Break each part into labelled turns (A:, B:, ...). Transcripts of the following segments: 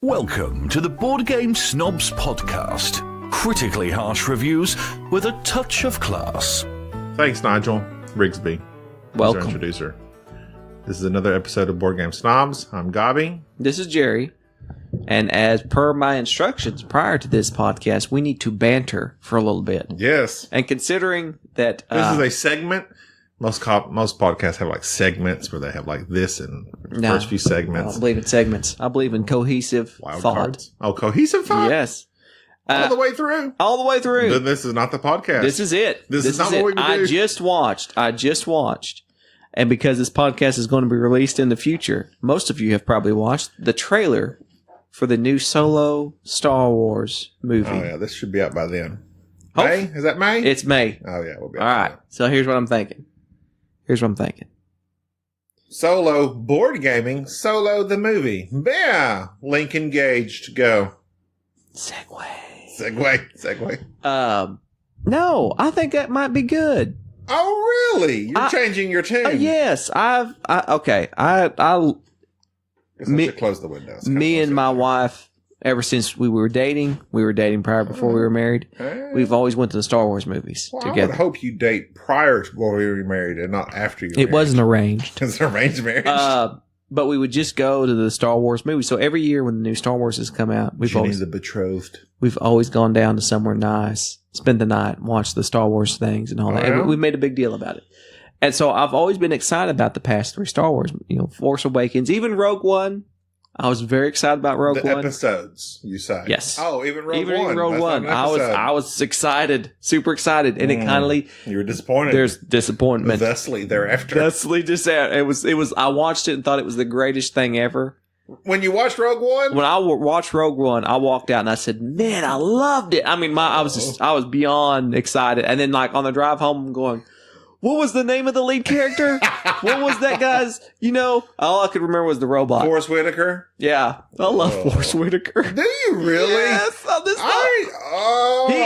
A: Welcome to the Board Game Snobs podcast. Critically harsh reviews with a touch of class.
B: Thanks, Nigel Rigsby.
C: Welcome.
B: Our introducer. This is another episode of Board Game Snobs. I'm Gabi.
C: This is Jerry. And as per my instructions prior to this podcast, we need to banter for a little bit.
B: Yes.
C: And considering that...
B: this is a segment. Most podcasts have like segments where they have like this and first few segments.
C: I don't believe in segments. I believe in cohesive
B: Wild
C: thought.
B: Cards. Oh, cohesive thought?
C: Yes.
B: All the way through?
C: All the way through.
B: Then this is not the podcast.
C: This is it.
B: This is not what we do.
C: I just watched. And because this podcast is going to be released in the future, most of you have probably watched the trailer for the new Solo Star Wars movie.
B: Oh, yeah. This should be out by then. May? Is that May?
C: It's May.
B: Oh, yeah. We'll be
C: All right. So here's what I'm thinking.
B: Solo board gaming. Solo the movie. Yeah. Link engaged. Go. Segway.
C: No, I think that might be good.
B: Oh, really? You're changing your tune?
C: Yes, I
B: should close the windows.
C: Me and my wife, ever since we were dating prior before we were married. We've always went to the Star Wars movies together.
B: I would hope you date prior to when we were married and not after you were
C: married. It wasn't arranged.
B: It's an arranged marriage.
C: But we would just go to the Star Wars movies. So every year when the new Star Wars has come out, we've always gone down to somewhere nice, spend the night, watch the Star Wars things and all that. And we made a big deal about it. And so I've always been excited about the past three Star Wars, Force Awakens, even Rogue One. I was very excited about Rogue One.
B: The episodes, you say?
C: Yes.
B: Oh, even Rogue One.
C: Even Rogue One. I was excited, super excited, and it kind of
B: you were disappointed.
C: There's disappointment.
B: Thusly thereafter.
C: It was. I watched it and thought it was the greatest thing ever.
B: When you watched Rogue One?
C: When I watched Rogue One, I walked out and I said, "Man, I loved it." I mean, I was beyond excited. And then, like on the drive home, I'm going, what was the name of the lead character? What was that guy's? All I could remember was the robot.
B: Forrest Whitaker?
C: Yeah. I love Forrest Whitaker.
B: Do you really?
C: Yes.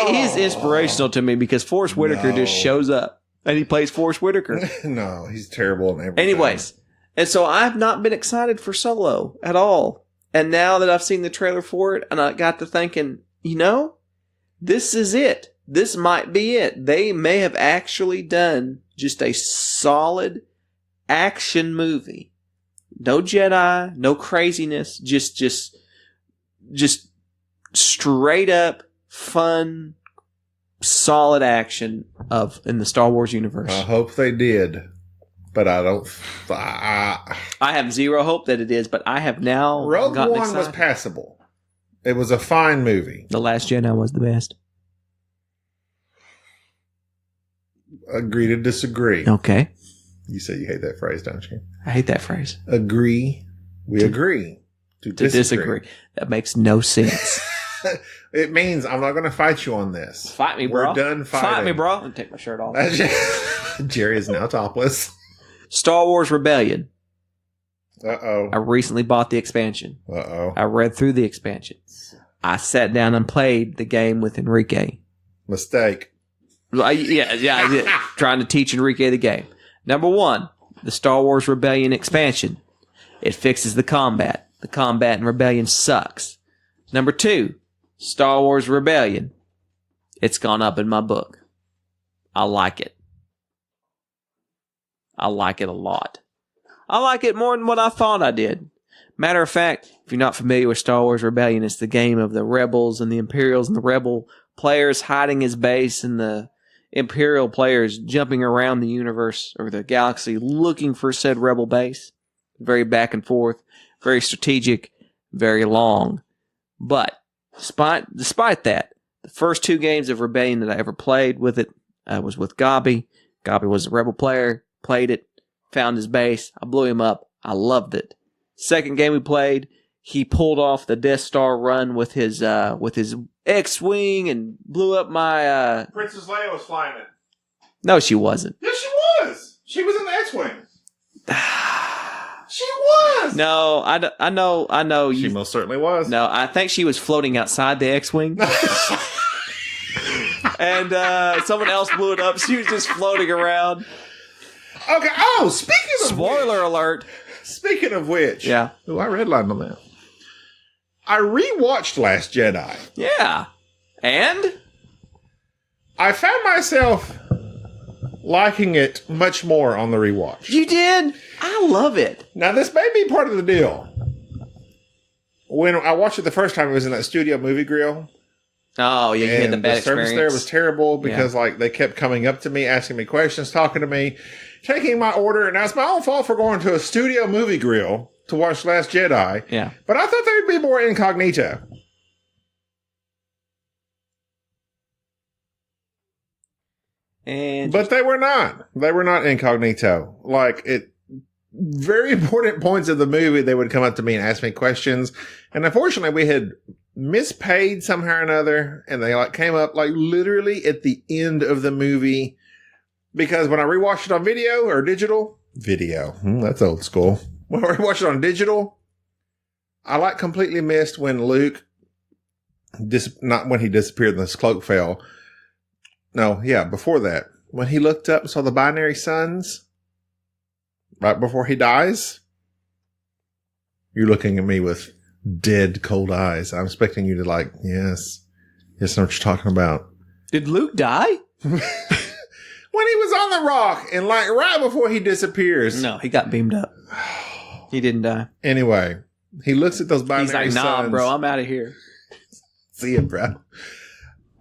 C: He's inspirational to me because Forrest Whitaker just shows up and he plays Forrest Whitaker.
B: No, he's terrible in everything.
C: Anyways, and so I've not been excited for Solo at all. And now that I've seen the trailer for it and I got to thinking, this is it. This might be it. They may have actually done just a solid action movie. No Jedi, no craziness, just straight up fun, solid action in the Star Wars universe.
B: I hope they did, but I don't.
C: I have zero hope that it is, but I have now.
B: Rogue One was passable. It was a fine movie.
C: The Last Jedi was the best.
B: Agree to disagree.
C: Okay.
B: You say you hate that phrase, don't you?
C: I hate that phrase.
B: Agree. We agree. To disagree.
C: That makes no sense.
B: It means I'm not going to fight you on this.
C: Fight me, bro.
B: We're done fighting.
C: Fight me, bro. I'm going to take my shirt off.
B: Jerry is now topless.
C: Star Wars Rebellion.
B: Uh-oh.
C: I recently bought the expansion.
B: Uh-oh.
C: I read through the expansion. I sat down and played the game with Enrique.
B: Mistake.
C: Yeah. Trying to teach Enrique the game. Number one, the Star Wars Rebellion expansion. It fixes the combat. The combat in Rebellion sucks. Number two, Star Wars Rebellion. It's gone up in my book. I like it. I like it a lot. I like it more than what I thought I did. Matter of fact, if you're not familiar with Star Wars Rebellion, it's the game of the Rebels and the Imperials and the Rebel players hiding his base and the Imperial players jumping around the universe or the galaxy looking for said Rebel base. Very back and forth, very strategic, very long. But despite that, the first two games of Rebellion that I ever played with it was with Gabi. Gabi was a Rebel player, played it, found his base. I blew him up. I loved it. Second game we played, he pulled off the Death Star run with his X-Wing and blew up my...
B: Princess Leia was flying it.
C: No, she wasn't.
B: Yes, she was. She was in the X-Wing. She was.
C: No, I know.
B: She most certainly was.
C: No, I think she was floating outside the X-Wing. And someone else blew it up. She was just floating around.
B: Okay. Oh, speaking of
C: spoiler alert.
B: Speaking of which,
C: yeah.
B: Oh, I redlined on that. I rewatched Last Jedi.
C: Yeah. And?
B: I found myself liking it much more on the rewatch.
C: You did? I love it.
B: Now, this may be part of the deal. When I watched it the first time, it was in that studio movie grill.
C: Oh, yeah, you had the bad
B: the service
C: experience.
B: there was terrible because they kept coming up to me, asking me questions, talking to me, taking my order. And it's my own fault for going to a studio movie grill to watch Last Jedi.
C: Yeah.
B: But I thought they would be more incognito. But they were not. They were not incognito. Very important points of the movie, they would come up to me and ask me questions. And unfortunately, we had mispaid somehow or another. And they came up literally at the end of the movie. Because when I rewatched it on video or digital, that's old school. When I rewatched it on digital, I completely missed when Luke, not when he disappeared and his cloak fell. No, yeah, before that. When he looked up and saw the binary suns, right before he dies, you're looking at me with dead, cold eyes. I'm expecting you to yes, I know what you're talking about.
C: Did Luke die?
B: When he was on the rock and right before he disappears.
C: No, he got beamed up. He didn't die.
B: Anyway, he looks at those binary suns.
C: He's like, nah, bro, I'm out of here.
B: See ya, bro.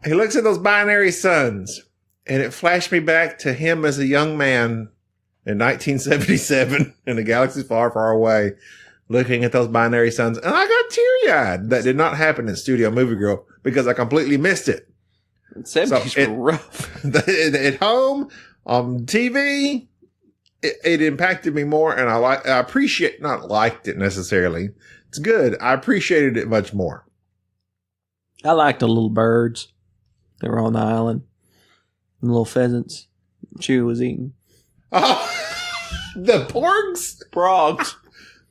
B: He looks at those binary suns, and it flashed me back to him as a young man in 1977 in a galaxy far, far away, looking at those binary suns. And I got teary-eyed. That did not happen in Studio Movie Girl because I completely missed it.
C: 70s were rough.
B: At home, on TV, it impacted me more, and I appreciate, not liked it necessarily. It's good. I appreciated it much more.
C: I liked the little birds. They were on the island. And little pheasants. Chewie was eating.
B: Oh, the porgs?
C: Progs.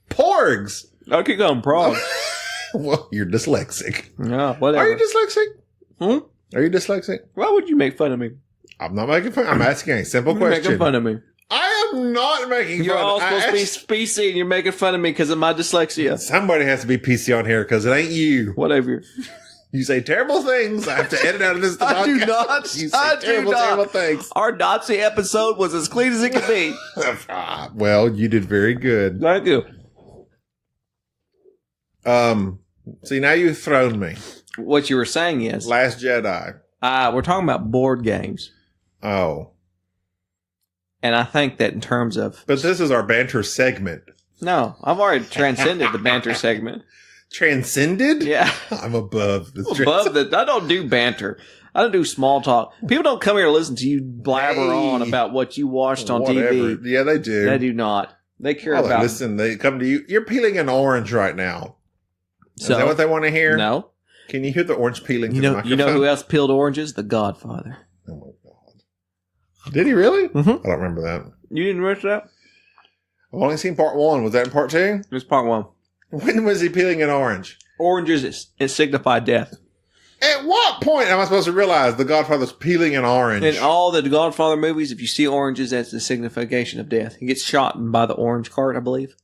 B: Porgs.
C: I keep going progs.
B: Well, you're dyslexic.
C: No, whatever.
B: Are you dyslexic?
C: Hmm?
B: Are you dyslexic?
C: Why would you make fun of me?
B: I'm not making fun. I'm asking a simple
C: You're
B: question.
C: making fun of me.
B: I am not making fun.
C: You're all supposed to be PC and you're making fun of me because of my dyslexia.
B: Somebody has to be PC on here because it ain't you.
C: Whatever.
B: You say terrible things. I have to edit out of this.
C: I do not.
B: You say terrible things.
C: Our Nazi episode was as clean as it could be.
B: Well, you did very good.
C: Thank you.
B: See, now you've thrown me.
C: What you were saying is
B: Last Jedi.
C: we're talking about board games.
B: Oh.
C: And I think that in terms of...
B: But this is our banter segment.
C: No, I've already transcended the banter segment.
B: Transcended?
C: Yeah.
B: I'm above this.
C: Above that. I don't do banter. I don't do small talk. People don't come here to listen to you blabber on about what you watched on TV.
B: Yeah, they do.
C: They do not. They care about...
B: Listen, they come to you. You're peeling an orange right now. Is that what they want to hear?
C: No.
B: Can you hear the orange peeling?
C: You know who else peeled oranges? The Godfather.
B: Oh my God! Did he really?
C: Mm-hmm.
B: I don't remember that.
C: You didn't watch that?
B: I've only seen part 1. Was that in part 2?
C: It was part 1.
B: When was he peeling an orange?
C: Oranges, it signified death.
B: At what point am I supposed to realize the Godfather's peeling an orange?
C: In all the Godfather movies, if you see oranges, that's the signification of death. He gets shot by the orange cart, I believe.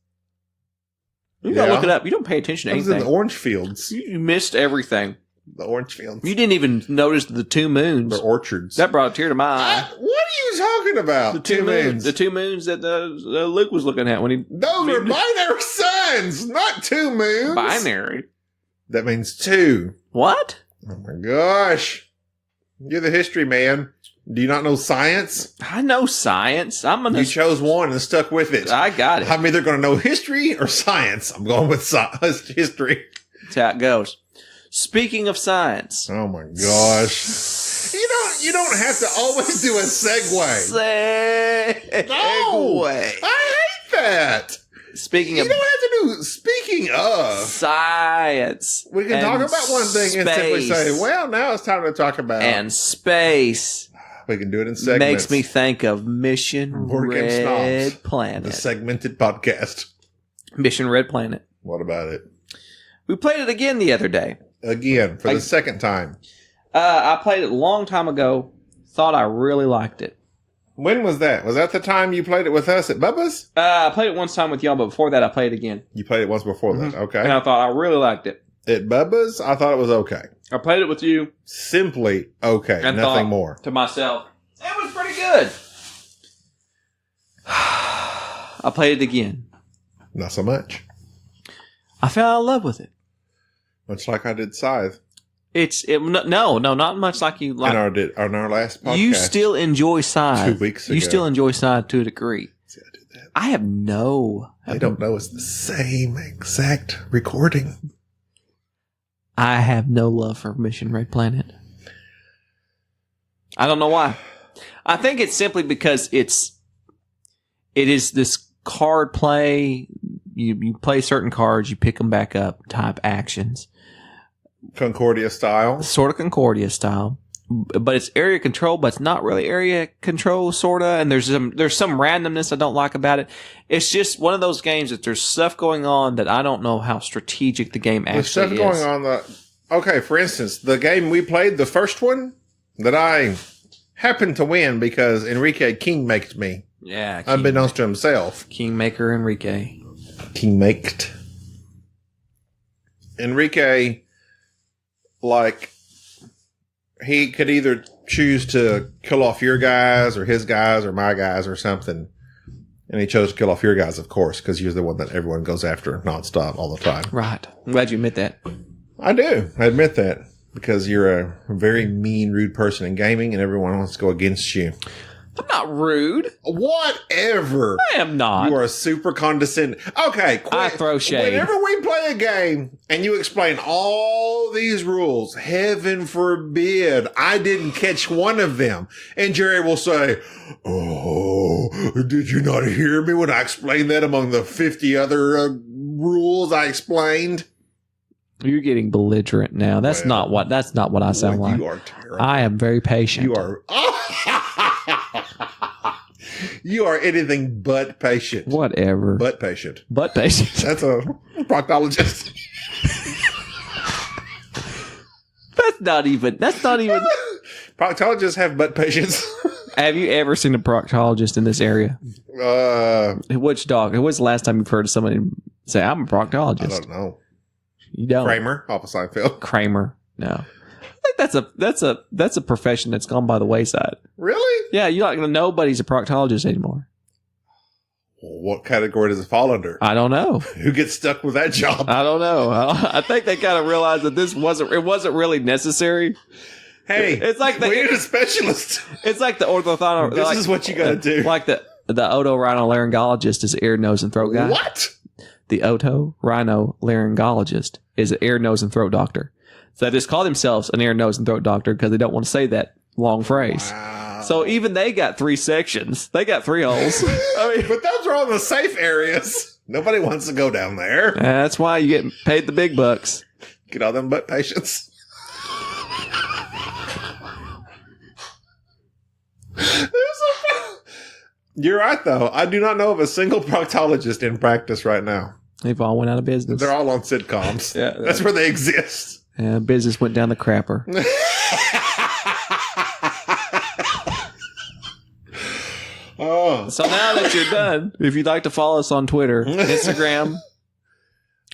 C: You gotta look it up. You don't pay attention to anything.
B: I was in the orange fields.
C: You missed everything.
B: The orange fields.
C: You didn't even notice the 2 moons.
B: The orchards.
C: That brought a tear to my eye.
B: What are you talking about?
C: The 2 moons. The 2 moons that Luke was looking at when he...
B: Those were binary suns, not 2 moons.
C: Binary?
B: That means 2.
C: What?
B: Oh my gosh. You're the history man. Do you not know science?
C: I know science.
B: You chose one and stuck with it.
C: I got it.
B: I'm either going to know history or science. I'm going with history.
C: That's how it goes. Speaking of science.
B: Oh my gosh. You don't have to always do a segue. No. I hate that. Speaking of
C: science.
B: We can talk about one thing and simply say, well, now it's time to talk about
C: and space.
B: We can do it in segments.
C: Makes me think of Mission Red Planet.
B: The segmented podcast.
C: Mission Red Planet.
B: What about it?
C: We played it again the other day.
B: Again, for the second time.
C: I played it a long time ago. Thought I really liked it.
B: When was that? Was that the time you played it with us at Bubba's?
C: I played it one time with y'all, but before that I played it again.
B: You played it once before that. Okay.
C: And I thought I really liked it.
B: At Bubba's, I thought it was okay.
C: I played it with you.
B: Simply okay.
C: And
B: nothing more.
C: To myself, it was pretty good. I played it again.
B: Not so much.
C: I fell in love with it.
B: Much like I did Scythe.
C: No, not much like you like.
B: On our last podcast.
C: You still enjoy Scythe.
B: 2 weeks ago.
C: You still enjoy Scythe to a degree.
B: See, I did that.
C: I have no.
B: They don't know it's the same exact recording.
C: I have no love for Mission Red Planet. I don't know why. I think it's simply because it is this card play. You play certain cards, you pick them back up type actions.
B: Concordia style.
C: Sort of Concordia style. But it's area control, but it's not really area control, sort of. And there's some randomness I don't like about it. It's just one of those games that there's stuff going on that I don't know how strategic the game actually is.
B: There's stuff going on okay, for instance, the game we played, the first one, that I happened to win because Enrique King-maked me.
C: Yeah.
B: Unbeknownst to himself.
C: Kingmaker Enrique.
B: King-maked. Enrique, like, he could either choose to kill off your guys or his guys or my guys or something. And he chose to kill off your guys, of course, because you're the one that everyone goes after nonstop all the time.
C: Right. I'm glad you admit that.
B: I do. I admit that. Because you're a very mean, rude person in gaming and everyone wants to go against you.
C: I'm not rude.
B: Whatever.
C: I am not.
B: You are super condescending. Okay,
C: I throw shade.
B: Whenever we play a game and you explain all these rules, heaven forbid I didn't catch one of them. And Jerry will say, "Oh, did you not hear me when I explained that among the 50 other rules I explained?"
C: You're getting belligerent now. That's not what I sound like.
B: You are terrible.
C: I am very patient.
B: You are. You are anything but patient.
C: Whatever.
B: But patient.
C: But patient.
B: That's a proctologist.
C: That's not even.
B: Proctologists have butt patience.
C: Have you ever seen a proctologist in this area? Which dog? When's the last time you've heard of somebody say, "I'm a proctologist"?
B: I don't know.
C: You don't.
B: Kramer, off of Seinfeld.
C: Kramer. No. I think that's a profession that's gone by the wayside.
B: Really?
C: Yeah, you're not going to know nobody's a proctologist anymore.
B: Well, what category does it fall under?
C: I don't know.
B: Who gets stuck with that job?
C: I don't know. I think they kind of realized that it wasn't really necessary.
B: Hey,
C: it's like
B: we need a specialist.
C: It's like the orthodontist.
B: This is what you got to do.
C: Like the otorhinolaryngologist is ear, nose, and throat guy.
B: What?
C: The otorhinolaryngologist is an ear, nose, and throat doctor. So they just call themselves an ear, nose, and throat doctor because they don't want to say that long phrase.
B: Wow.
C: So even they got 3 sections. They got 3 holes. I mean,
B: but those are all the safe areas. Nobody wants to go down there.
C: That's why you get paid the big bucks.
B: Get all them butt patients. You're right, though. I do not know of a single proctologist in practice right now.
C: They've all went out of business.
B: They're all on sitcoms.
C: Yeah,
B: that's where they exist.
C: Yeah, business went down the crapper.
B: Oh.
C: So now that you're done, if you'd like to follow us on Twitter, Instagram,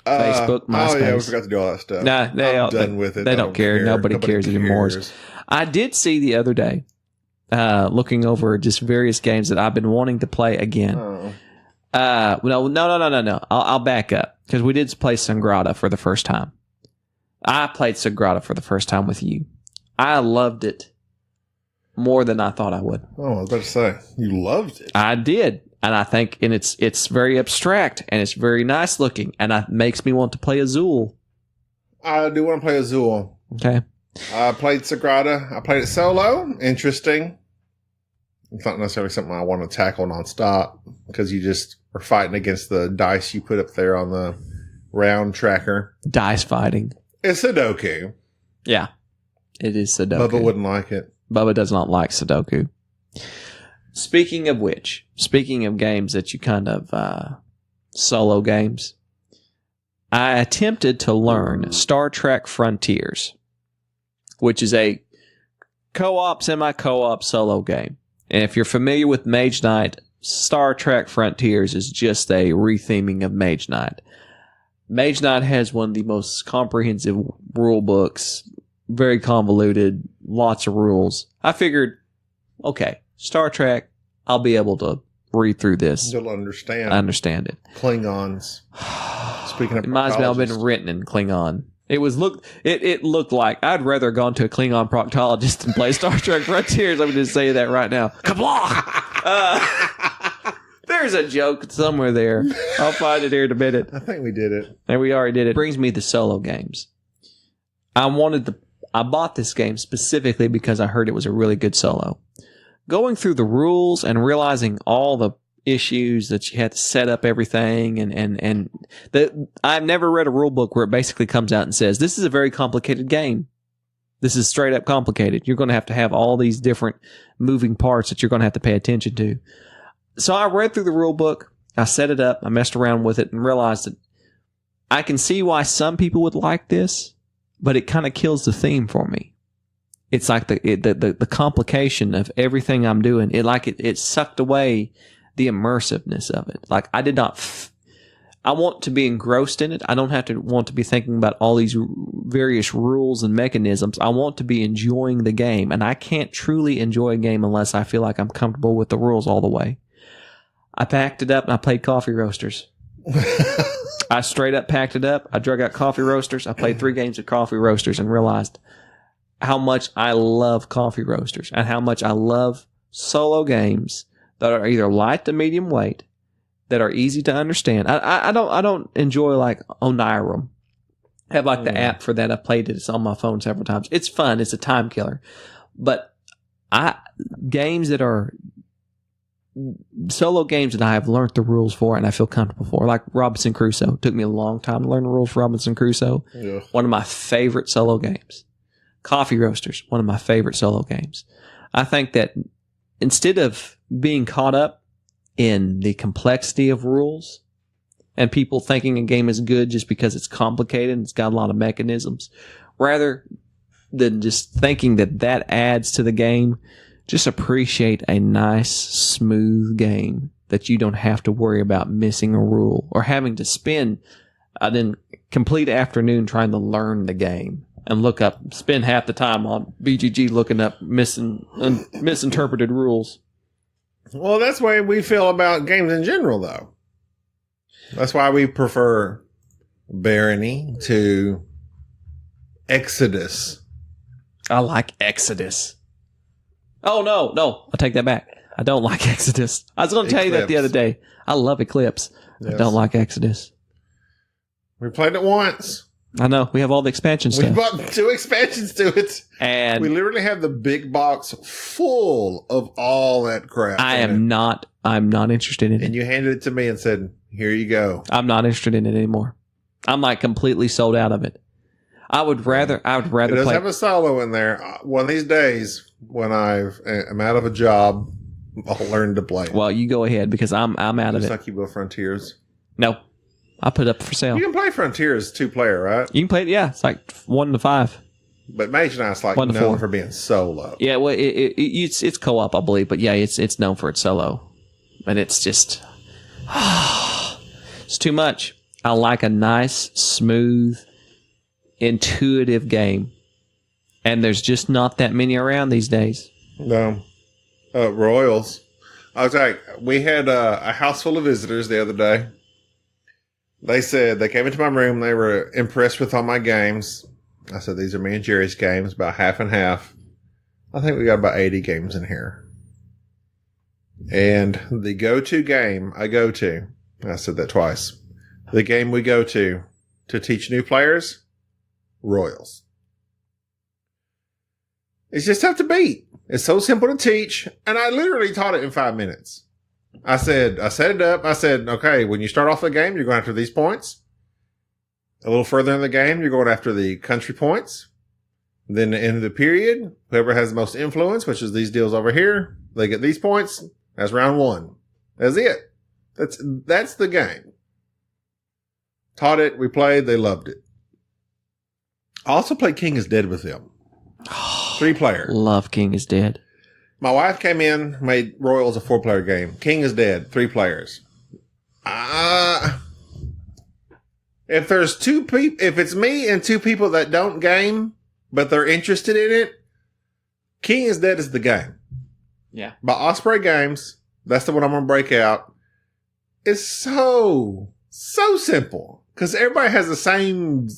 C: Facebook, MySpace.
B: Oh, yeah, we forgot to do all that stuff.
C: Nah,
B: I'm done with it.
C: They don't care. Nobody cares anymore. I did see the other day, looking over just various games that I've been wanting to play again.
B: Oh.
C: No. I'll back up because we did play Sangrata for the first time. I played Sangrata for the first time with you. I loved it more than I thought I would.
B: Oh, I was about to say, you loved it.
C: I did. And I think, and it's very abstract and it's very nice looking and it makes me want to play Azul.
B: I do want to play Azul.
C: Okay.
B: I played Sagrada. I played it solo. Interesting. It's not necessarily something I want to tackle nonstop because you just are fighting against the dice you put up there on the round tracker.
C: Dice fighting.
B: It's Sudoku.
C: Yeah. It is Sudoku.
B: Bubba wouldn't like it.
C: Bubba does not like Sudoku. Speaking of games that you kind of solo games, I attempted to learn Star Trek Frontiers, which is a co-op, semi-co-op solo game. And if you're familiar with Mage Knight, Star Trek Frontiers is just a retheming of Mage Knight. Mage Knight has one of the most comprehensive rule books, very convoluted, lots of rules. I figured, okay, Star Trek, I'll be able to read through this.
B: You'll understand.
C: I understand it.
B: Klingons. Speaking of
C: it might as well have been written in Klingon. It looked like I'd rather gone to a Klingon proctologist than play Star Trek Frontiers. I'm just say that right now. Kablah! There's a joke somewhere there. I'll find it here in a minute.
B: I think we did it.
C: And we already did it. Brings me to solo games. I bought this game specifically because I heard it was a really good solo. Going through the rules and realizing all the issues that you had to set up everything and I've never read a rule book where it basically comes out and says, this is a very complicated game. This is straight up complicated. You're going to have all these different moving parts that you're going to have to pay attention to. So I read through the rule book. I set it up. I messed around with it and realized that I can see why some people would like this, but it kind of kills the theme for me. It's like the complication of everything I'm doing. It sucked away the immersiveness of it. Like I want to be engrossed in it. I don't have to want to be thinking about all these various rules and mechanisms. I want to be enjoying the game, and I can't truly enjoy a game unless I feel like I'm comfortable with the rules all the way. I packed it up and I played Coffee Roasters. I straight up packed it up. I drug out Coffee Roasters. I played 3 games of Coffee Roasters and realized how much I love Coffee Roasters and how much I love solo games that are either light to medium weight, that are easy to understand. I don't enjoy like Onirum. I have like the app for that. I played it. It's on my phone several times. It's fun. It's a time killer. But games that are solo games that I have learned the rules for and I feel comfortable for, like Robinson Crusoe. It took me a long time to learn the rules for Robinson Crusoe. Yeah. One of my favorite solo games. Coffee Roasters, one of my favorite solo games. I think that instead of being caught up in the complexity of rules and people thinking a game is good just because it's complicated and it's got a lot of mechanisms, rather than just thinking that adds to the game, just appreciate a nice, smooth game that you don't have to worry about missing a rule or having to spend a complete afternoon trying to learn the game and spend half the time on BGG looking up misinterpreted rules.
B: Well, that's the way we feel about games in general, though. That's why we prefer Barony to Exodus.
C: I like Exodus. Oh, no. I take that back. I don't like Exodus. I was going to tell you that the other day. I love Eclipse. Yes. I don't like Exodus.
B: We played it once.
C: I know. We have all the expansion stuff.
B: We bought 2 expansions to it.
C: And
B: we literally have the big box full of all that crap.
C: I'm not interested in it.
B: And you handed it to me and said, here you go.
C: I'm not interested in it anymore. I'm like completely sold out of it. I would rather
B: it does have a solo in there. One of these days when I'm out of a job, I'll learn to play.
C: Well, you go ahead because I'm out of it.
B: Just like you will Frontiers.
C: No. I put it up for sale.
B: You can play Frontiers 2-player, right?
C: You can play it, yeah. It's like 1 to 5.
B: But Mage Knight's like known for being solo.
C: Yeah, well, it's co-op, I believe. But yeah, it's known for its solo. And it's just... it's too much. I like a nice, smooth, intuitive game. And there's just not that many around these days.
B: No. Royals. I was like, we had a house full of visitors the other day. They said they came into my room. They were impressed with all my games. I said, these are me and Jerry's games, about half and half. I think we got about 80 games in here. And the go-to game I said that twice. The game we go to teach new players, Royals. It's just tough to beat. It's so simple to teach. And I literally taught it in 5 minutes. I set it up. I said, okay, when you start off the game, you're going after these points. A little further in the game, you're going after the country points. Then at the end of the period, whoever has the most influence, which is these deals over here, they get these points. That's round 1. That's it. That's the game. Taught it. We played. They loved it. I also played King is Dead with them. 3-player.
C: Love King is Dead.
B: My wife came in, made Royals a 4-player game. King is Dead, 3 players. If there's two people, if it's me and two people that don't game, but they're interested in it, King is Dead is the game.
C: Yeah.
B: By Osprey Games, that's the one I'm going to break out. It's so simple. Because everybody has the same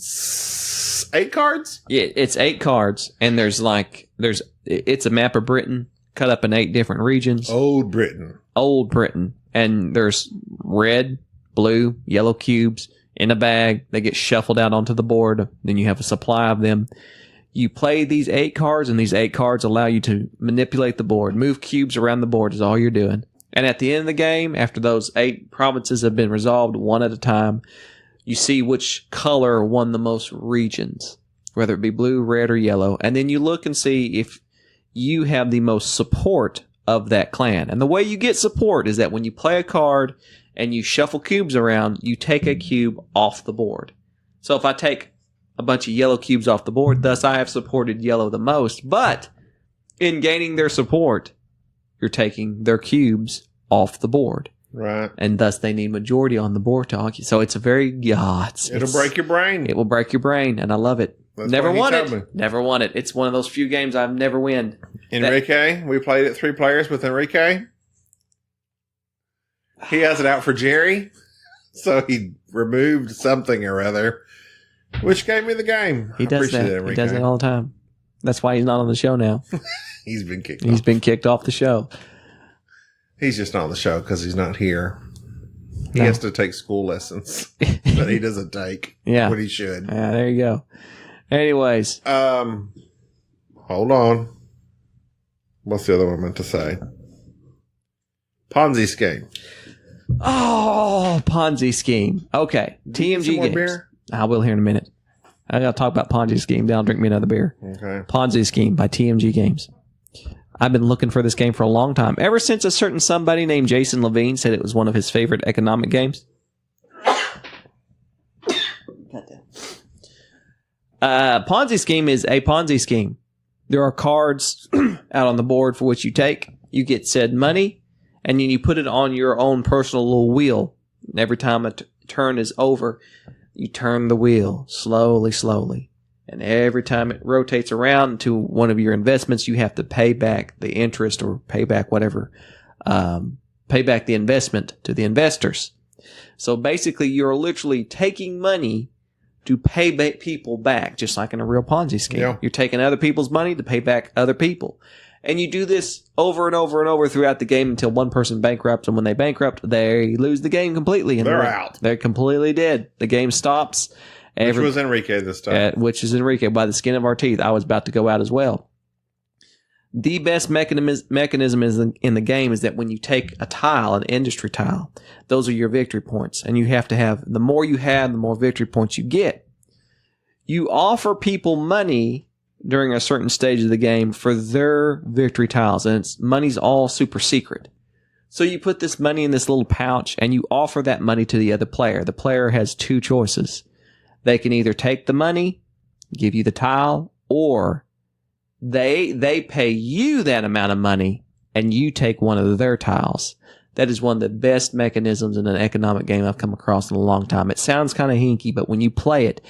B: 8 cards?
C: Yeah, it's 8 cards, and it's a map of Britain cut up in 8 different regions.
B: Old Britain.
C: And there's red, blue, yellow cubes in a bag. They get shuffled out onto the board. Then you have a supply of them. You play these 8 cards, and these 8 cards allow you to manipulate the board. Move cubes around the board is all you're doing. And at the end of the game, after those 8 provinces have been resolved one at a time, you see which color won the most regions, whether it be blue, red, or yellow. And then you look and see if you have the most support of that clan. And the way you get support is that when you play a card and you shuffle cubes around, you take a cube off the board. So if I take a bunch of yellow cubes off the board, thus I have supported yellow the most. But in gaining their support, you're taking their cubes off the board.
B: Right.
C: And thus they need majority on the board to argue. So it's a very,
B: it'll break your brain.
C: It will break your brain, and I love it.
B: That's
C: never
B: what
C: won
B: he told me.
C: it. Never won it. It's one of those few games I've never win.
B: Enrique, we played it 3 players with Enrique. He has it out for Jerry. So he removed something or other, which gave me the game.
C: He does that. He does that all the time. That's why he's not on the show now.
B: He's been kicked
C: He's been kicked off the show.
B: He's just not on the show because he's not here. He has to take school lessons that he doesn't take when he should.
C: Yeah, there you go. Anyways.
B: Hold on. What's the other one I meant to say? Ponzi scheme.
C: Oh, Ponzi scheme. Okay. TMG games.
B: Beer?
C: I will here in a minute. I got to talk about Ponzi scheme. Then I'll drink me another beer.
B: Okay.
C: Ponzi scheme by TMG Games. I've been looking for this game for a long time. Ever since a certain somebody named Jason Levine said it was one of his favorite economic games. Ponzi scheme is a Ponzi scheme. There are cards out on the board for which you take. You get said money, and then you put it on your own personal little wheel. And every time a turn is over, you turn the wheel slowly. And every time it rotates around to one of your investments, you have to pay back the interest or pay back whatever, pay back the investment to the investors. So basically, you're literally taking money to pay people back, just like in a real Ponzi scheme. Yeah. You're taking other people's money to pay back other people. And you do this over and over and over throughout the game until one person bankrupts. And when they bankrupt, they lose the game completely. And
B: they're out.
C: They're completely dead. The game stops.
B: Which was Enrique this time.
C: Which is Enrique by the skin of our teeth. I was about to go out as well. The best mechanism in the game is that when you take a tile, an industry tile, those are your victory points. And you have to have, the more you have, the more victory points you get. You offer people money during a certain stage of the game for their victory tiles. And money's all super secret. So you put this money in this little pouch and you offer that money to the other player. The player has 2 choices. They can either take the money, give you the tile, or they pay you that amount of money and you take one of their tiles. That is one of the best mechanisms in an economic game I've come across in a long time. It sounds kind of hinky, but when you play it,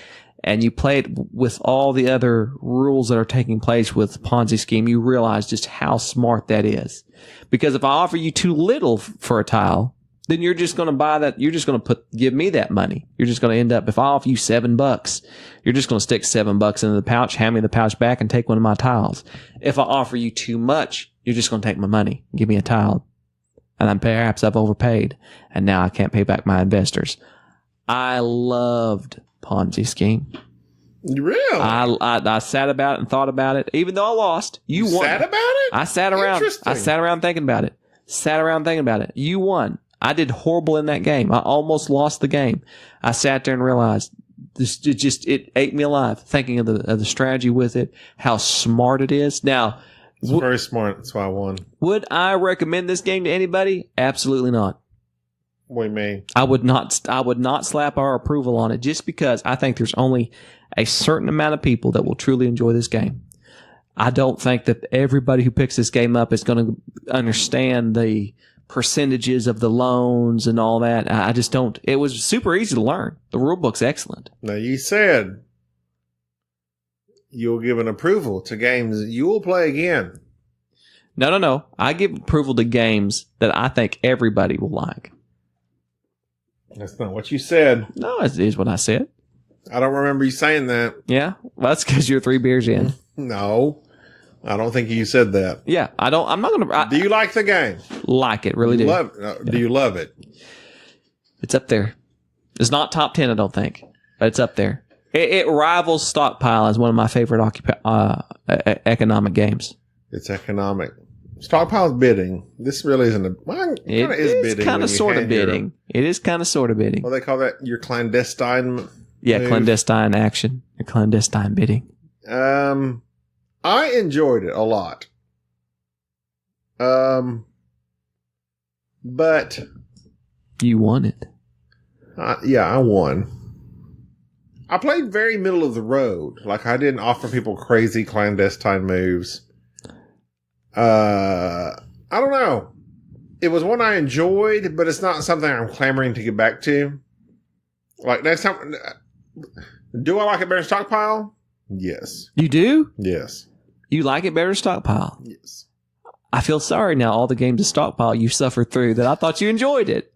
C: and you play it with all the other rules that are taking place with Ponzi scheme, you realize just how smart that is. Because if I offer you too little for a tile, then you're just going to buy that. You're just going to give me that money. You're just going to end up, if I offer you $7, you're just going to stick $7 into the pouch, hand me the pouch back, and take one of my tiles. If I offer you too much, you're just going to take my money, give me a tile. And perhaps I've overpaid, and now I can't pay back my investors. I loved Ponzi scheme.
B: Really?
C: I sat about it and thought about it. Even though I lost, you won.
B: Sat about it?
C: I sat around. I sat around thinking about it. You won. I did horrible in that game. I almost lost the game. I sat there and realized it ate me alive. Thinking of the strategy with it, how smart it is. Now,
B: it's very smart. That's why I won.
C: Would I recommend this game to anybody? Absolutely not.
B: What do you mean?
C: I would not slap our approval on it just because I think there's only a certain amount of people that will truly enjoy this game. I don't think that everybody who picks this game up is going to understand the percentages of the loans and all that. I just don't. It was super easy to learn. The rule book's excellent.
B: Now, you said you'll give an approval to games you will play again.
C: No. I give approval to games that I think everybody will like.
B: That's not what you said.
C: No, it is what I said.
B: I don't remember you saying that.
C: Yeah, well, that's because you're 3 beers in.
B: No, I don't think you said that.
C: Yeah, I don't. I'm not gonna.
B: Do you like the game?
C: Like it? Really do.
B: Do you love it?
C: It's up there. It's not top 10, I don't think, but it's up there. It rivals Stockpile as one of my favorite economic games.
B: It's economic. Stockpile's bidding. This really isn't a. Well, it is bidding.
C: It's kind of sort of bidding. It is kind of sort of bidding.
B: What do they call that? Your clandestine.
C: Yeah,
B: move?
C: clandestine action. Your clandestine bidding.
B: I enjoyed it a lot. But
C: you won it.
B: Yeah, I won. I played very middle of the road. Like, I didn't offer people crazy clandestine moves. I don't know. It was one I enjoyed, but it's not something I'm clamoring to get back to. Like, next time, do I like it better than Stockpile? Yes.
C: You do?
B: Yes.
C: You like it better than Stockpile?
B: Yes.
C: I feel sorry now, all the games of Stockpile you suffered through that I thought you enjoyed it.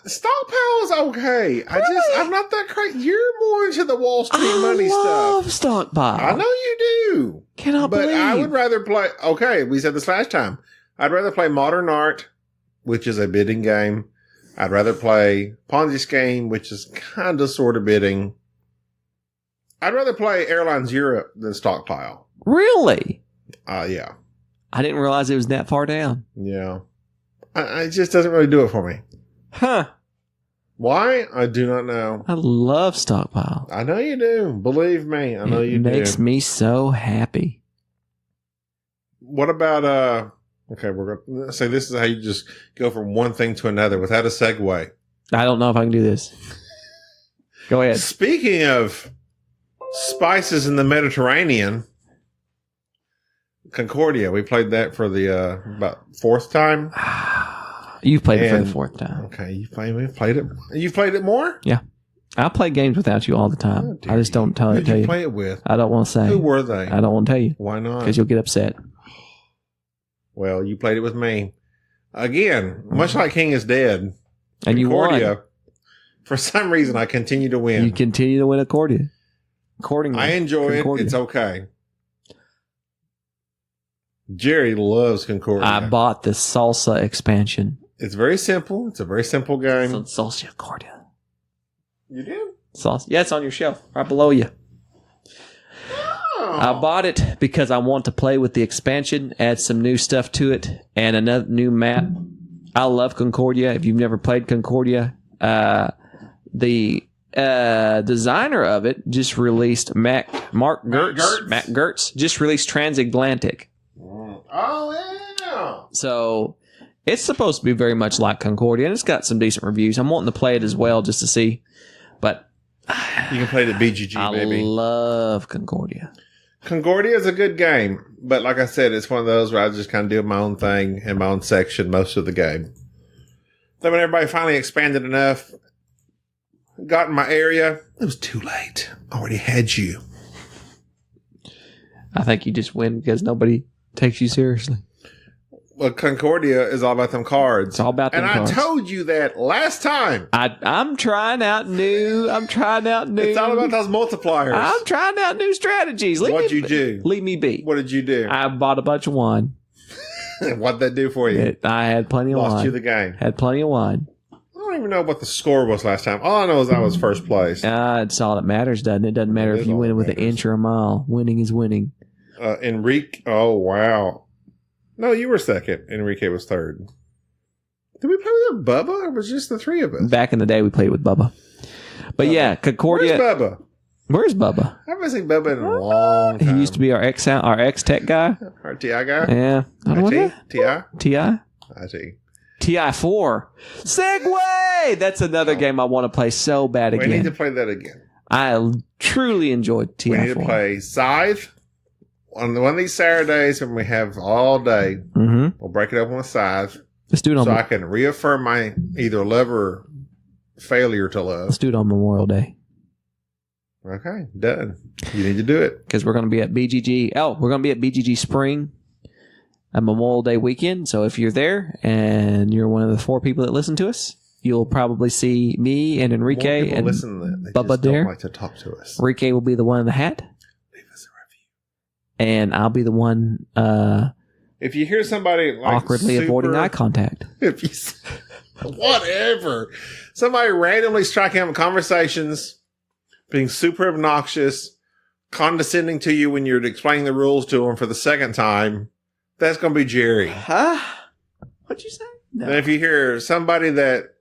B: Stockpile is okay. Really? I'm not that crazy. You're more into the Wall Street money stuff.
C: I love Stockpile.
B: I know you do.
C: Cannot believe.
B: But I would rather play, okay, we said this last time. I'd rather play Modern Art, which is a bidding game. I'd rather play Ponzi Scheme, which is kind of sort of bidding. I'd rather play Airlines Europe than Stockpile.
C: Really?
B: Yeah.
C: I didn't realize it was that far down.
B: Yeah. It just doesn't really do it for me.
C: Huh.
B: Why? I do not know.
C: I love Stockpile.
B: I know you do. Believe me, I know you do.
C: It makes me so happy.
B: What about, okay, we're going to say this is how you just go from one thing to another without a segue.
C: I don't know if I can do this. Go ahead.
B: Speaking of spices in the Mediterranean, Concordia, we played that for the about 4th time.
C: You played it for the 4th time.
B: Okay, you've played it. You've played it more?
C: Yeah. I play games without you all the time. I just don't tell
B: Who
C: you.
B: did you play it with?
C: I don't want to say.
B: Who were they?
C: I don't want to tell you.
B: Why not?
C: Because you'll get upset.
B: Well, you played it with me. Again, much like King is Dead.
C: And you won.
B: For some reason, I continue to win.
C: You continue to win Concordia. Accordingly.
B: I enjoy
C: Concordia.
B: it. It's okay. Jerry loves Concordia.
C: I bought the Salsa expansion.
B: It's very simple. It's a very simple game.
C: Salsa Concordia.
B: You did?
C: Salsa. Yeah, it's on your shelf right below you.
B: Oh.
C: I bought it because I want to play with the expansion, add some new stuff to it, and another new map. I love Concordia. If you've never played Concordia, the designer of it just released Matt Gertz just released Transatlantic.
B: Oh, yeah.
C: So it's supposed to be very much like Concordia, and it's got some decent reviews. I'm wanting to play it as well just to see, but
B: you can play it at BGG, baby.
C: I love Concordia.
B: Concordia is a good game, but like I said, it's one of those where I just kind of do my own thing in my own section most of the game. Then when everybody finally expanded enough, got in my area, it was too late. I already had you.
C: I think you just win because nobody takes you seriously.
B: Well, Concordia is all about them cards.
C: It's all about them cards.
B: And I told you that last time.
C: I'm trying out new.
B: It's all about those multipliers.
C: I'm trying out new strategies.
B: What'd you do?
C: Leave me be.
B: What did you do?
C: I bought a bunch of wine.
B: What'd that do for you?
C: I had plenty of wine.
B: Lost you the game.
C: Had plenty of wine.
B: I don't even know what the score was last time. All I know is I was first place.
C: It's all that matters, doesn't it? It doesn't matter if you win with an inch or a mile. Winning is winning.
B: Enrique. Oh, wow. No, you were second. Enrique was third. Did we play with Bubba, or was it just the three of us?
C: Back in the day, we played with Bubba. But yeah, Concordia.
B: Where's Bubba?
C: Where's Bubba?
B: I haven't seen Bubba in a long time.
C: He used to be our ex-tech guy.
B: Our TI guy?
C: Yeah.
B: TI?
C: TI?
B: IT.
C: TI4. Segway! That's another game I want to play so bad again.
B: We need to play that again.
C: I truly enjoyed TI4.
B: We need to play Scythe. On one of these Saturdays when we have all day, we'll break it up with Scythe.
C: Let's do it on.
B: So I can reaffirm my either love or failure to love.
C: Let's do it on Memorial Day.
B: Okay, done. You need to do it.
C: Because we're going to be at BGG. Oh, we're going to be at BGG Spring at Memorial Day weekend. So if you're there and you're one of the 4 people that listen to us, you'll probably see me and Enrique and
B: listen to that. They
C: Bubba
B: just
C: there.
B: don't like to talk to us.
C: Enrique will be the one in the hat.
B: Leave us a review.
C: And I'll be the one
B: If you hear somebody like
C: awkwardly avoiding eye contact.
B: If you, whatever. Somebody randomly striking up conversations, being super obnoxious, condescending to you when you're explaining the rules to them for the second time, that's going to be Jerry.
C: Huh? What'd you say? No.
B: And if you hear somebody that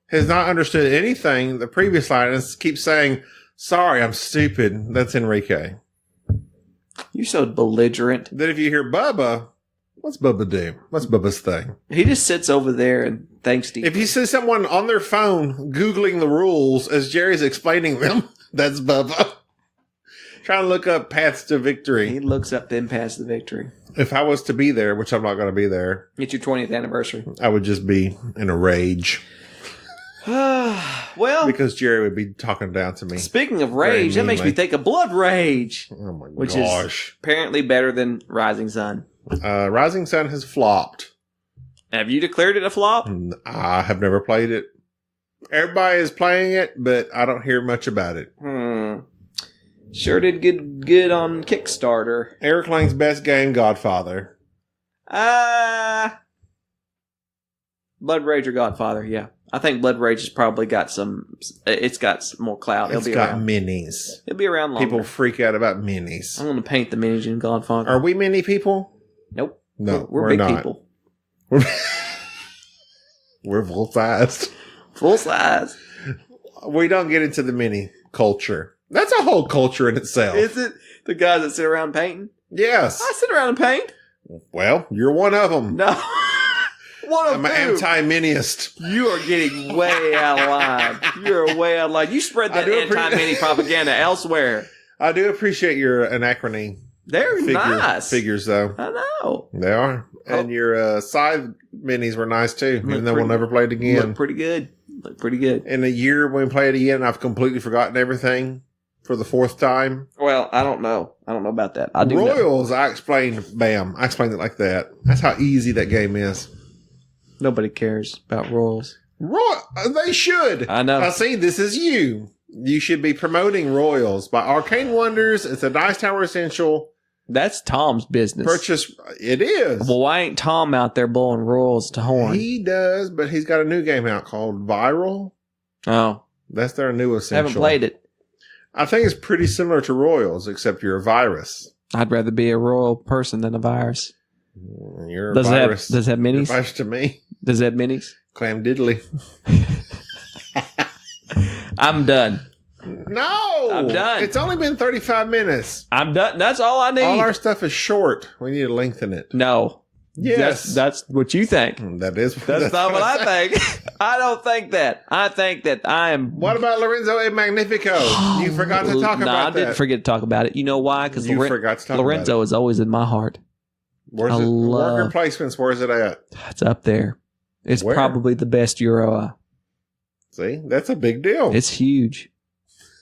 B: has not understood anything the previous line and keeps saying, sorry, I'm stupid, that's Enrique.
C: You're so belligerent.
B: Then if you hear Bubba, what's Bubba do? What's Bubba's thing?
C: He just sits over there and thanks to you.
B: If you see someone on their phone Googling the rules as Jerry's explaining them, that's Bubba. Trying to look up paths to victory.
C: He looks up them past the victory.
B: If I was to be there, which I'm not going to be there.
C: It's your 20th anniversary.
B: I would just be in a rage.
C: Well,
B: because Jerry would be talking down to me.
C: Speaking of rage, that makes me think of Blood Rage.
B: Oh my
C: which
B: gosh.
C: Is apparently better than Rising Sun.
B: Rising Sun has flopped.
C: Have you declared it a flop?
B: I have never played it. Everybody is playing it, but I don't hear much about it.
C: Sure did good on Kickstarter.
B: Eric Lang's best game, Godfather.
C: Blood Rage or Godfather, yeah. I think Blood Rage has probably got it's got some more clout.
B: It's got minis.
C: It'll be around longer.
B: People freak out about minis.
C: I'm going to paint the minis in Godfather.
B: Are we mini people?
C: Nope.
B: No,
C: we're big
B: not.
C: people.
B: We're full sized.
C: Full size.
B: We don't get into the mini culture. That's a whole culture in itself.
C: Is it the guys that sit around painting?
B: Yes.
C: I sit around and paint.
B: Well, you're one of them.
C: No.
B: I'm an anti-miniist.
C: You are getting way out of line. You're way out of line. You spread that anti-mini propaganda elsewhere.
B: I do appreciate your anachrony.
C: They're nice.
B: Figures, though.
C: I know.
B: They are. And your side minis were nice, too. Even though we'll never play it again.
C: Look pretty good.
B: In a year when we play it again, I've completely forgotten everything for the 4th time.
C: Well, I don't know. I don't know about that. I do
B: Royals, I explained it like that. That's how easy that game is.
C: Nobody cares about Royals.
B: They should.
C: I know.
B: I see. This is you. You should be promoting Royals by Arcane Wonders. It's a Dice Tower essential.
C: That's Tom's business.
B: Purchase. It is.
C: Well, why ain't Tom out there blowing Royals to horn?
B: He does, but he's got a new game out called Viral.
C: Oh.
B: That's their new essential.
C: I haven't played it.
B: I think it's pretty similar to Royals, except you're a virus.
C: I'd rather be a royal person than a virus.
B: You're a virus.
C: Does it have minis?
B: You're a virus to me.
C: Does it have minis?
B: Clam diddly.
C: I'm done.
B: No!
C: I'm done.
B: It's only been 35 minutes.
C: I'm done. That's all I need.
B: All our stuff is short. We need to lengthen it.
C: No.
B: Yes.
C: That's what you think.
B: That's
C: not what I think. I don't think that. I think that I am...
B: What about Lorenzo e Magnifico? You forgot to talk about that.
C: I didn't forget to talk about it. You know why? Because
B: forgot to talk
C: Lorenzo
B: about it.
C: is always in my heart.
B: Where's it? Worker placements, where's it at?
C: It's up there. It's probably the best Euro.
B: See? That's a big deal.
C: It's huge.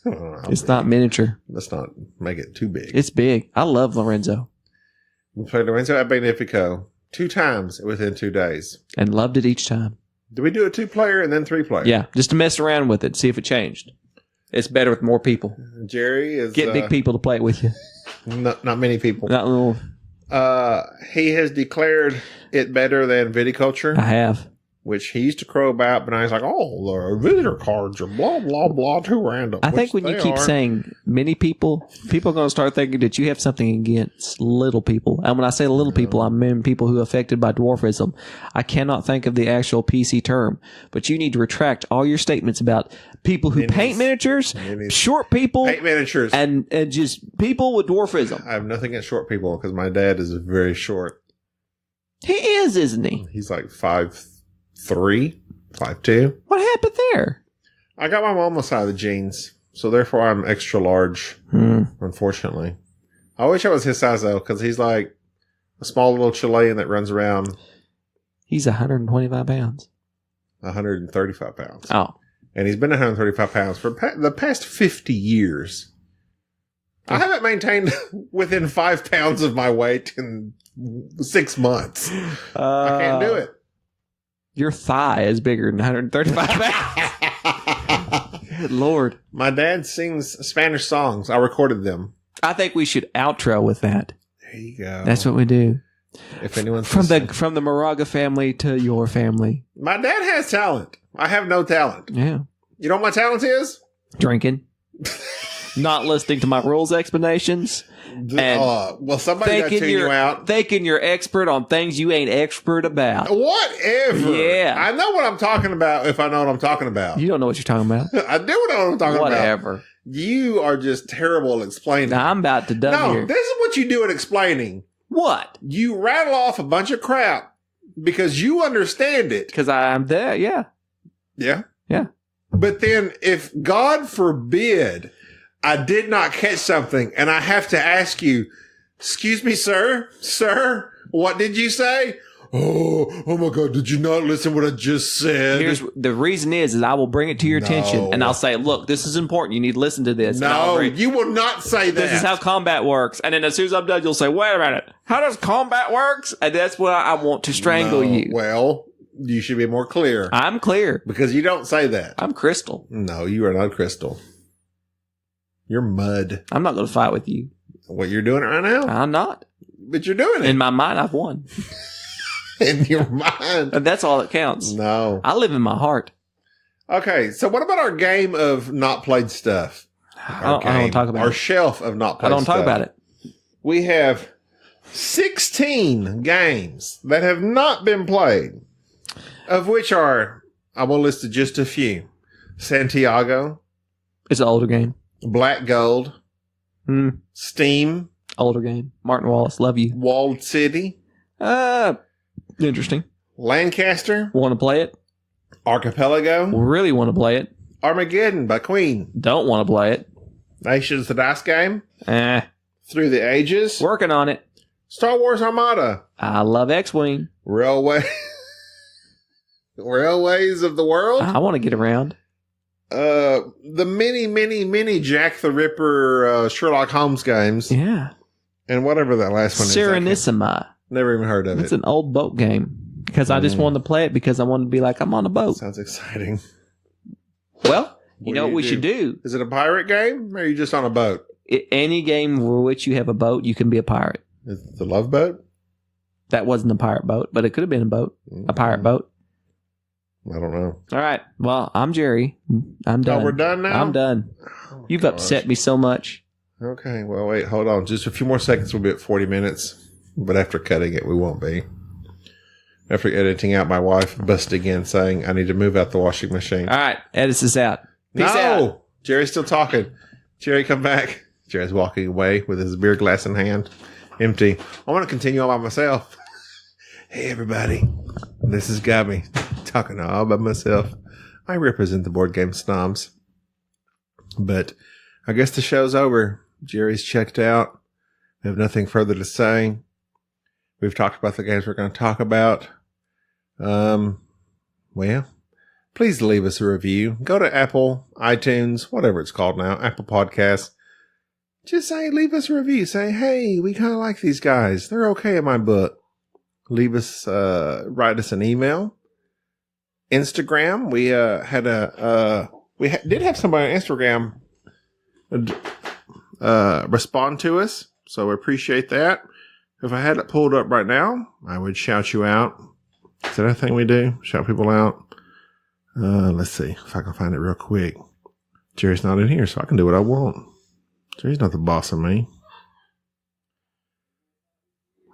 C: It's not miniature.
B: Let's not make it too big.
C: It's big. I love Lorenzo.
B: We played Lorenzo at Magnifico 2 times within 2 days.
C: And loved it each time.
B: Did we do a 2-player and then 3-player?
C: Yeah, just to mess around with it, see if it changed. It's better with more people.
B: Jerry is...
C: Get big people to play it with you.
B: Not many people.
C: Not little...
B: He has declared it better than Viticulture.
C: I have.
B: Which he used to crow about, but now he's like, oh, the visitor cards are blah, blah, blah, too random.
C: I think when you keep saying many people are going to start thinking that you have something against little people. And when I say little people, I mean people who are affected by dwarfism. I cannot think of the actual PC term, but you need to retract all your statements about people who paint miniatures, short people,
B: paint miniatures,
C: and just people with dwarfism.
B: I have nothing against short people because my dad is very short.
C: He is, isn't he?
B: He's like 5'3", 5'2".
C: What happened there?
B: I got my mama's side of the genes, so therefore I'm extra large, unfortunately. I wish I was his size, though, because he's like a small little Chilean that runs around
C: He's 125 pounds.
B: 135 pounds.
C: Oh.
B: And he's been 135 pounds for the past 50 years. I haven't maintained within 5 pounds of my weight in 6 months. I can't do it.
C: Your thigh is bigger than 135 pounds. Good Lord.
B: My dad sings Spanish songs. I recorded them.
C: I think we should outro with that.
B: There you go.
C: That's what we do.
B: If anyone's
C: from the Moraga family to your family.
B: My dad has talent. I have no talent.
C: Yeah.
B: You know what my talent is?
C: Drinking. Not listening to my rules explanations.
B: Well, somebody got to tune you out.
C: Thinking you're expert on things you ain't expert about.
B: Whatever.
C: Yeah.
B: I know what I'm talking about if I know what I'm talking about.
C: You don't know what you're talking about.
B: I do know what I'm talking about.
C: Whatever.
B: You are just terrible at explaining.
C: Now, I'm about to done here.
B: This is what you do at explaining.
C: What?
B: You rattle off a bunch of crap because you understand it.
C: Because I'm there, yeah.
B: Yeah?
C: Yeah.
B: But then if, God forbid, I did not catch something and I have to ask you, excuse me, sir, what did you say? Oh my God, did you not listen what I just said?
C: The reason is I will bring it to your attention and I'll say, look, this is important. You need to listen to this.
B: No, you will not say that.
C: This is how combat works. And then as soon as I'm done, you'll say, wait a minute, how does combat works? And that's what I want to strangle you.
B: Well, you should be more clear.
C: I'm clear.
B: Because you don't say that.
C: I'm crystal.
B: No, you are not crystal. You're mud.
C: I'm not going to fight with you.
B: What, you're doing it right now?
C: I'm not.
B: But you're doing it.
C: In my mind, I've won.
B: In your mind.
C: And that's all that counts.
B: No.
C: I live in my heart.
B: Okay, so what about our game of not played stuff?
C: I don't talk about
B: our
C: it.
B: shelf of not played stuff.
C: I don't talk about it.
B: We have 16 games that have not been played, of which are, I will list just a few. Santiago.
C: It's an older game.
B: Black Gold. Steam.
C: Older game. Martin Wallace, love you.
B: Walled City.
C: Interesting.
B: Lancaster.
C: Want to play it?
B: Archipelago.
C: Really want to play it.
B: Armageddon by Queen.
C: Don't want to play it.
B: Nations the Dice Game. Through the Ages.
C: Working on it. Star
B: Wars Armada.
C: I love X-Wing.
B: Railways of the World.
C: I want to get around.
B: The many Jack the Ripper Sherlock Holmes games.
C: Yeah.
B: And whatever that last one is.
C: Serenissima.
B: Never even heard of it.
C: It's an old boat game. Because I just wanted to play it because I wanted to be like, I'm on a boat.
B: Sounds exciting.
C: Well, you know what we should do?
B: Is it a pirate game or are you just on a boat?
C: Any game for which you have a boat, you can be a pirate.
B: Is it the Love Boat?
C: That wasn't a pirate boat, but it could have been a boat. A pirate boat.
B: I don't know.
C: All right. Well, I'm Jerry. I'm done.
B: Oh, we're done now?
C: I'm done. You've upset me so much.
B: Okay. Well, wait. Hold on. Just a few more seconds. We'll be at 40 minutes. But after cutting it, we won't be. After editing out, my wife busted again saying, I need to move out the washing machine.
C: All right. Edit this out. Peace out.
B: Jerry's still talking. Jerry, come back. Jerry's walking away with his beer glass in hand. Empty. I want to continue all by myself. Hey, everybody. This is Gabby talking all by myself. I represent the Board Game Snobs. But I guess the show's over. Jerry's checked out. We have nothing further to say. We've talked about the games we're going to talk about. Well, please leave us a review. Go to Apple, iTunes, whatever it's called now, Apple Podcasts. Just say, leave us a review. Say, hey, we kind of like these guys. They're okay in my book. Leave us, write us an email. Instagram. We did have somebody on Instagram respond to us, so we appreciate that. If I had it pulled up right now, I would shout you out. Is that a thing we do? Shout people out? Let's see if I can find it real quick. Jerry's not in here, so I can do what I want. Jerry's not the boss of me.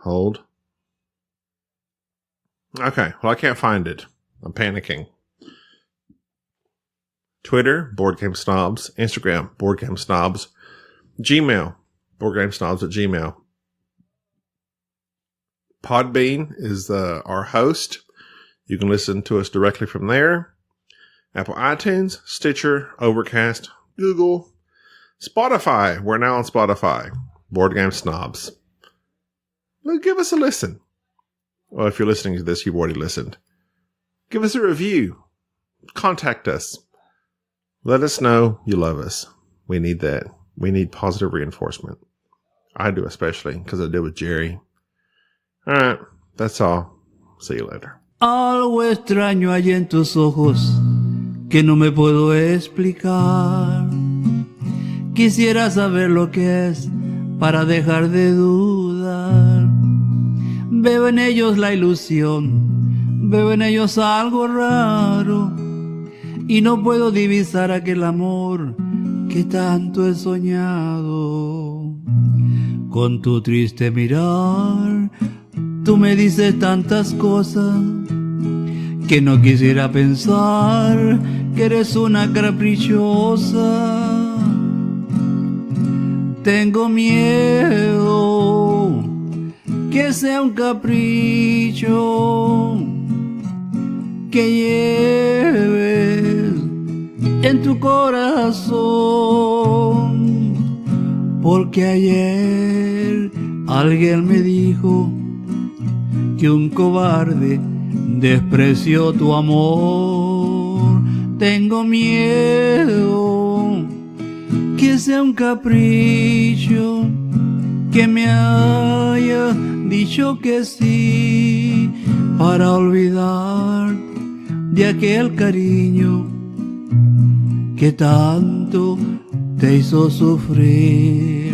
B: Hold. Okay, well, I can't find it. I'm panicking. Twitter, Board Game Snobs. Instagram, Board Game Snobs. Gmail, boardgamesnobs@gmail. Podbean is our host. You can listen to us directly from there. Apple iTunes, Stitcher, Overcast, Google, Spotify. We're now on Spotify. Board Game Snobs. Give us a listen. Well, if you're listening to this, you've already listened. Give us a review. Contact us. Let us know you love us. We need that. We need positive reinforcement. I do, especially because I did with Jerry. All right. That's all. See you later.
D: Algo extraño hay en tus ojos que no me puedo explicar. Quisiera saber lo que es para dejar de dudar. Veo en ellos la ilusión, veo en ellos algo raro y no puedo divisar aquel amor que tanto he soñado. Con tu triste mirar, tú me dices tantas cosas que no quisiera pensar que eres una caprichosa. Tengo miedo que sea un capricho que lleves en tu corazón, porque ayer alguien me dijo que un cobarde despreció tu amor. Tengo miedo que sea un capricho que me haya dicho que sí para olvidar de aquel cariño que tanto te hizo sufrir.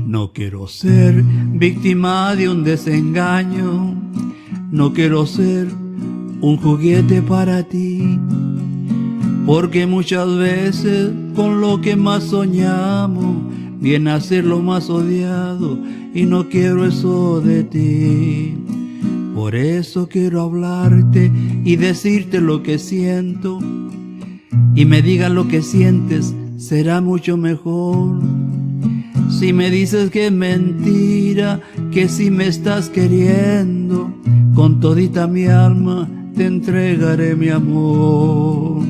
D: No quiero ser víctima de un desengaño, no quiero ser un juguete para ti, porque muchas veces con lo que más soñamos viene a ser lo más odiado y no quiero eso de ti. Por eso quiero hablarte y decirte lo que siento, y me digas lo que sientes, será mucho mejor. Si me dices que es mentira, que si me estás queriendo, con todita mi alma te entregaré mi amor.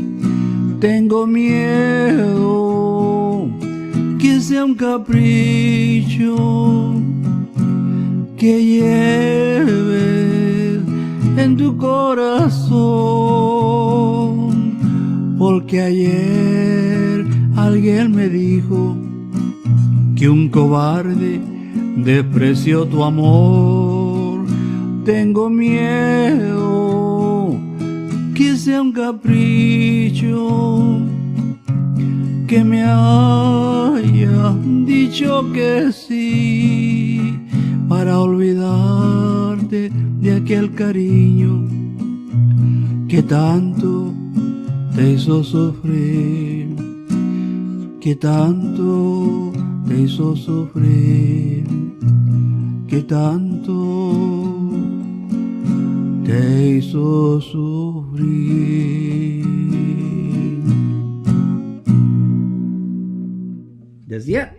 D: Tengo miedo que sea un capricho que lleves en tu corazón, porque ayer alguien me dijo que un cobarde despreció tu amor. Tengo miedo que sea un capricho que me haya dicho que sí para olvidarte de aquel cariño que tanto te hizo sufrir, que tanto te hizo sufrir, que tanto te hizo sufrir. That's it.